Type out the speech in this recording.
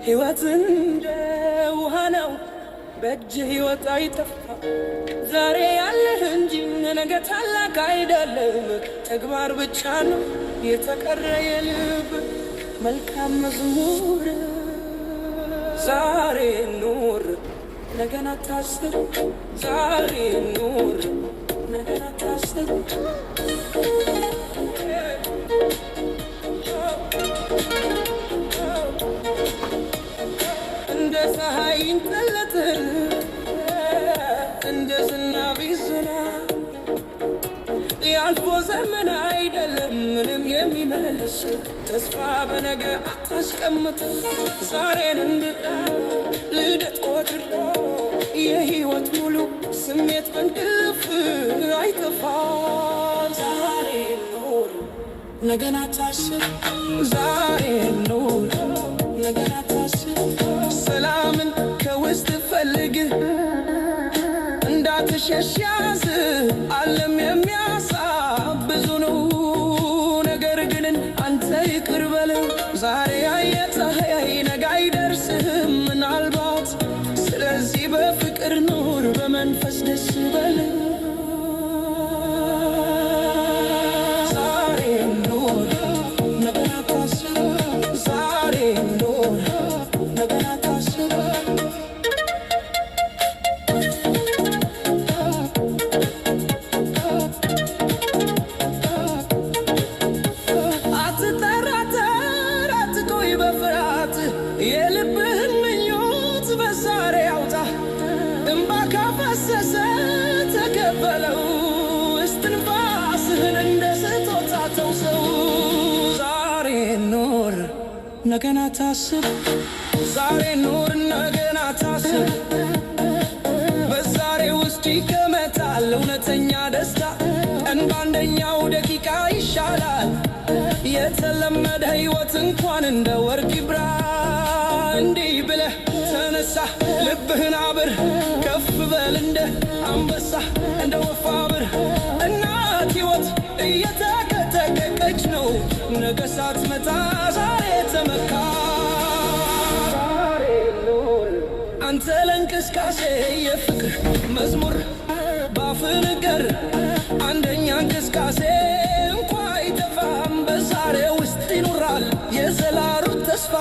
ሕይወት እንደ ውሃ ነው በእጅህ ሕይወት አይጠፋ ዛሬ ያለህ እንጂ ነገ ታላቅ አይደለም ተግባር ብቻ ነው የተቀረ የልብ መልካም መዝሙር ዛሬ ኑር ነገን አታስብ ዛሬ ኑር ነገን አታስብ እንደ ፀሐይ ይንጠለጠል እንደ ዝናብ ይዝናል ያልፎ ዘመን አይደለም ምንም የሚመልስ ተስፋ በነገ አታስቀምጥ ዛሬን እንድጣ ልደት ቆጥሮ የሕይወት ሙሉ ስሜት በእንቅልፍ አይጠፋም ዛሬ ኑር ነገን አታስብ ዛሬ ኑር ነገን አታስብ ሰላምን ከውስጥ ፈልግ እንዳትሸሽ ያዝ ዓለም የሚያሳብ ብዙ ነው ነገር ግን አንተ ይቅር በለው ዛሬ ፀሐይ ነገ አይደርስህም ምናልባት ስለዚህ በፍቅር ኑር በመንፈስ ደስ በለው ዛሬ ኑር ነገን አታስብ ዛሬ ኑር ነገን አታስብ አትጠራጠር አትቆይ በፍርሃት የልብህን ምኞት በዛሬ አውጣ እንባ ካፈሰሰ ተቀበለው እስትንፋስህን እንደ ስጦታ ተውሰው ዛሬ ኑር ነገን አታስብ ዛሬ ኑር ነገን አታስብ በዛሬ ውስጥ ይቀመጣል እውነተኛ ደስታ ቀን በአንደኛው ደቂቃ ይሻላል የተለመደ ሕይወት እንኳን እንደ ወርቅ ይብራ እንዲህ ብለህ ተነሳ ልብህን አብር ከፍ በል እንደ አንበሳ እንደ ወፍ አብር እናት ሕይወት እየተቀጠቀጠች ነው ነገ ሳትመጣ ዛሬ ተመካ አንተ ለእንቅስቃሴ የፍቅር መዝሙር ባፍ ንገር አንደኛ እንቅስቃሴ እንኳ አይጠፋም በዛሬ ውስጥ ይኖራል የዘላሩ ተስፋ